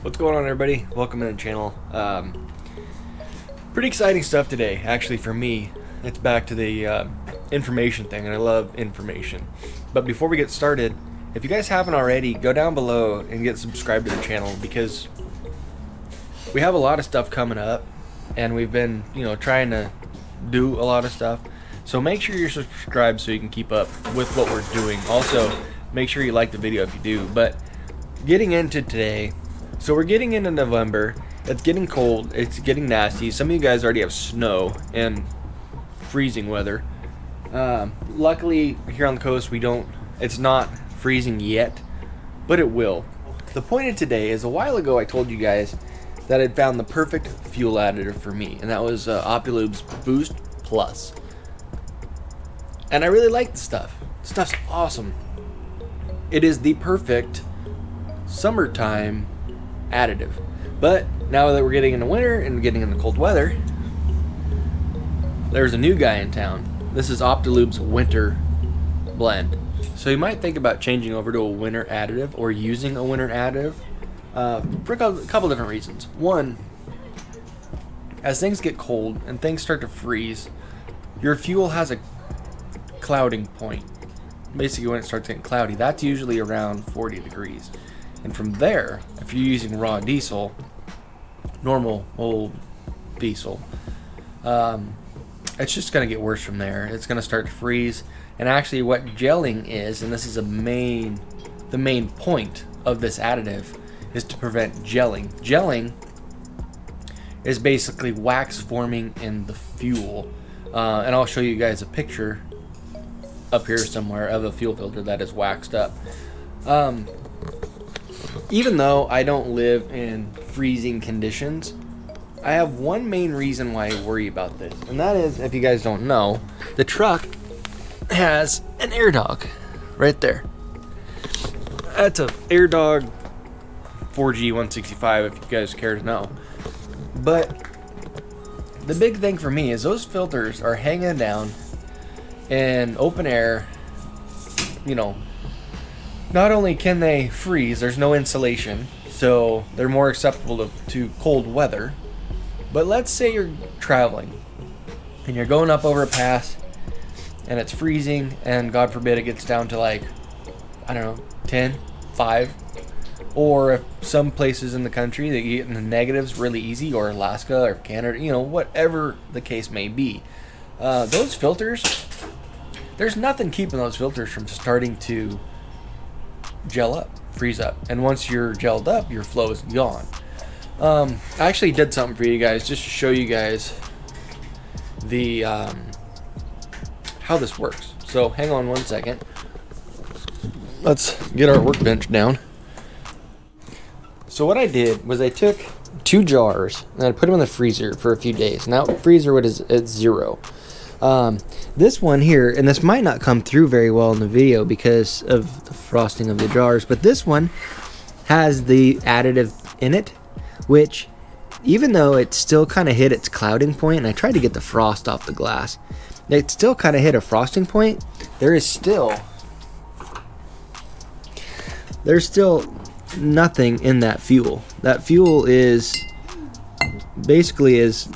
What's going on, everybody? Welcome to the channel. Pretty exciting stuff today, actually, for me. It's back to the information thing, and I love information. But before we get started, if you guys haven't already, go down below and get subscribed to the channel, because we have a lot of stuff coming up, and we've been, trying to do a lot of stuff. So make sure you're subscribed so you can keep up with what we're doing. Also, make sure you like the video if you do. But getting into today, so we're getting into November. It's getting cold. It's getting nasty. Some of you guys already have snow and freezing weather. Luckily, here on the coast, it's not freezing yet, but it will. The point of today is, a while ago I told you guys that I'd found the perfect fuel additive for me, and that was Optilube's Boost Plus. And I really like the stuff. The stuff's awesome. It is the perfect summertime additive. But now that we're getting into winter and getting into cold weather, there's a new guy in town. This is Optilube's winter blend. So you might think about changing over to a winter additive or using a winter additive for a couple different reasons. One, as things get cold and things start to freeze, your fuel has a clouding point. Basically, when it starts getting cloudy, that's usually around 40 degrees. And from there, if you're using raw diesel, normal old diesel, it's just going to get worse from there. It's going to start to freeze. And actually what gelling is, and this is the main point of this additive, is to prevent gelling. Gelling is basically wax forming in the fuel. And I'll show you guys a picture up here somewhere of a fuel filter that is waxed up. Even though I don't live in freezing conditions, I have one main reason why I worry about this, and that is, if you guys don't know, the truck has an air dog right there. That's a air dog 4G 165, if you guys care to know. But the big thing for me is those filters are hanging down in open air. Not only can they freeze, there's no insulation, so they're more acceptable to cold weather. But let's say you're traveling and you're going up over a pass and it's freezing, and God forbid it gets down to, like, I don't know, 10, 5. Or if some places in the country they get in the negatives really easy, or Alaska or Canada, whatever the case may be. Those filters, there's nothing keeping those filters from starting to gel up, freeze up, and once you're gelled up, your flow is gone. I actually did something for you guys just to show you guys the how this works. So hang on one second. Let's get our workbench down. So what I did was I took 2 jars and I put them in the freezer for a few days. Now freezer is at 0. This one here, and this might not come through very well in the video because of the frosting of the jars, but this one has the additive in it, which, even though it still kind of hit its clouding point, and I tried to get the frost off the glass, it still kind of hit a frosting point. There's still nothing in that fuel. That fuel is basically as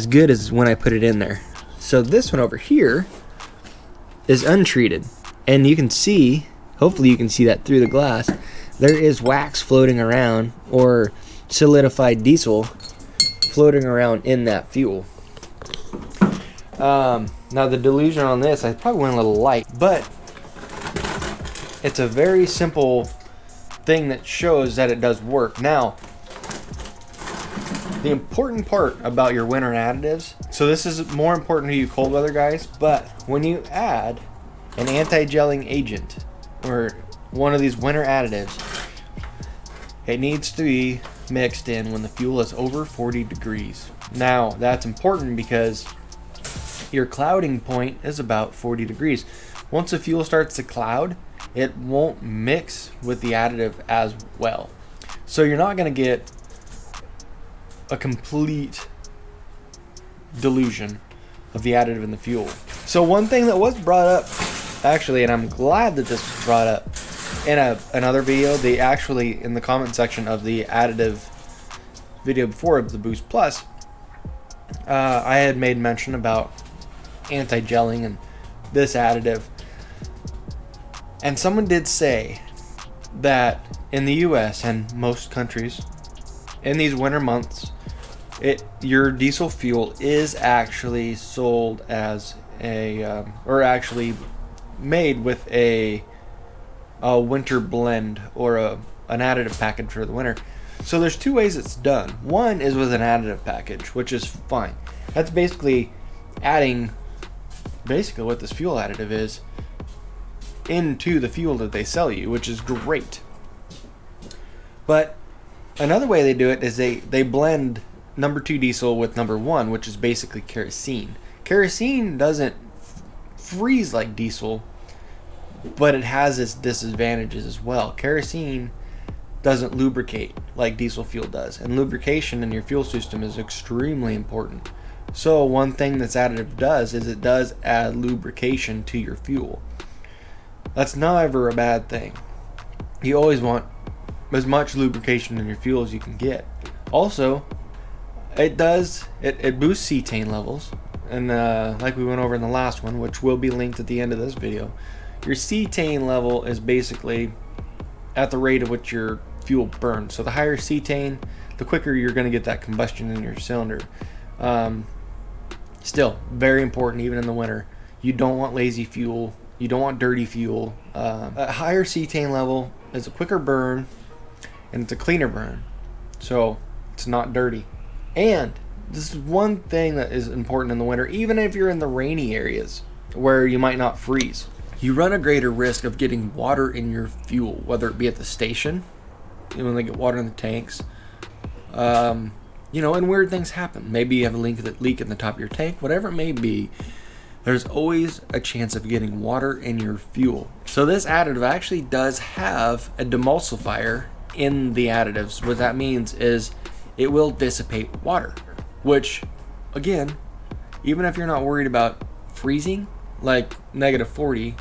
good as when I put it in there. So this one over here is untreated, and you can see, hopefully you can see that through the glass, there is wax floating around, or solidified diesel floating around in that fuel. Now the dilution on this, I probably went a little light, but it's a very simple thing that shows that it does work. Now, the important part about your winter additives, so this is more important to you cold weather guys, but when you add an anti-gelling agent or one of these winter additives, it needs to be mixed in when the fuel is over 40 degrees. Now, that's important because your clouding point is about 40 degrees. Once the fuel starts to cloud, it won't mix with the additive as well. So you're not going to get a complete dilution of the additive in the fuel. So one thing that was brought up, actually, and I'm glad that this was brought up, in another video, they actually, in the comment section of the additive video before of the Boost Plus, I had made mention about anti-gelling and this additive, and someone did say that in the US and most countries in these winter months, your diesel fuel is actually sold as a or actually made with a winter blend or an additive package for the winter. So there's two ways it's done. One is with an additive package, which is fine. That's basically adding what this fuel additive is into the fuel that they sell you, which is great. But another way they do it is they blend number 2 diesel with number 1, which is basically kerosene. Kerosene doesn't freeze like diesel, but it has its disadvantages as well. Kerosene doesn't lubricate like diesel fuel does, and lubrication in your fuel system is extremely important. So one thing this additive does is it does add lubrication to your fuel. That's never a bad thing. You always want as much lubrication in your fuel as you can get. Also, it boosts cetane levels, and like we went over in the last one, which will be linked at the end of this video, your cetane level is basically at the rate at which your fuel burns. So the higher cetane, the quicker you're going to get that combustion in your cylinder. Still, very important even in the winter. You don't want lazy fuel. You don't want dirty fuel. A higher cetane level is a quicker burn, and it's a cleaner burn. So it's not dirty. And this is one thing that is important in the winter, even if you're in the rainy areas where you might not freeze. You run a greater risk of getting water in your fuel, whether it be at the station, when they get water in the tanks, and weird things happen. Maybe you have a leak in the top of your tank, whatever it may be. There's always a chance of getting water in your fuel. So this additive actually does have a demulsifier in the additives. What that means is it will dissipate water, which, again, even if you're not worried about freezing, like -40,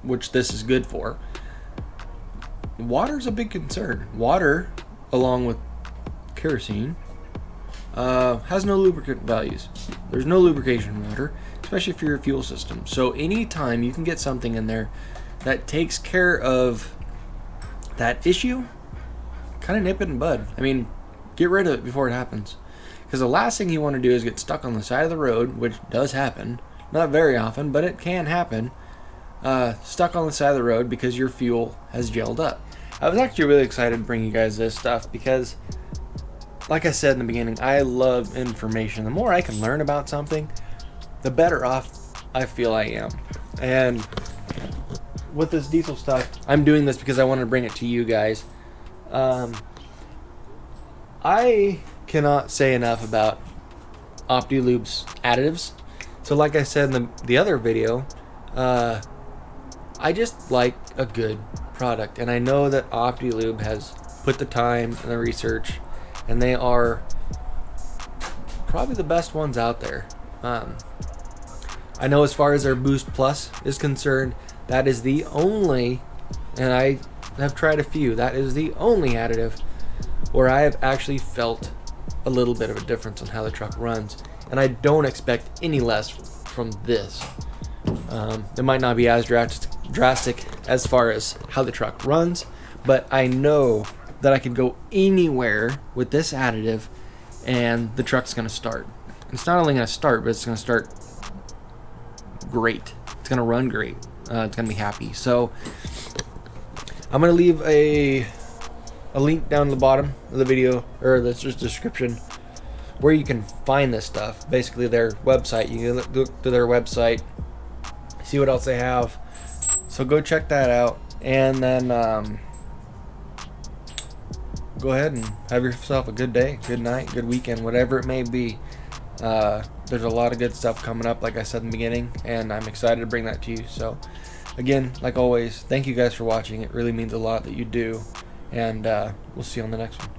which this is good for, water's a big concern. Water, along with kerosene, has no lubricant values. There's no lubrication in water, especially for your fuel system. So anytime you can get something in there that takes care of that issue, kind of nip it in the bud. I mean, get rid of it before it happens. Because the last thing you want to do is get stuck on the side of the road, which does happen. Not very often, but it can happen. Stuck on the side of the road because your fuel has gelled up. I was actually really excited to bring you guys this stuff because, like I said in the beginning, I love information. The more I can learn about something, the better off I feel I am. And with this diesel stuff, I'm doing this because I want to bring it to you guys. I cannot say enough about OptiLube's additives. So like I said in the other video, I just like a good product. And I know that OptiLube has put the time and the research, and they are probably the best ones out there. I know as far as their Boost Plus is concerned, that is the only, and I have tried a few, that is the only additive where I have actually felt a little bit of a difference on how the truck runs. And I don't expect any less from this. It might not be as drastic as far as how the truck runs, but I know that I could go anywhere with this additive and the truck's going to start. It's not only going to start, but it's going to start great. It's going to run great. It's going to be happy. So I'm going to leave a link down at the bottom of the video, or the description, where you can find this stuff. Basically their website. You can look to their website, see what else they have. So go check that out, and then go ahead and have yourself a good day, good night, good weekend, whatever it may be. There's a lot of good stuff coming up, like I said in the beginning, and I'm excited to bring that to you. So again, like always, thank you guys for watching. It really means a lot that you do, and we'll see you on the next one.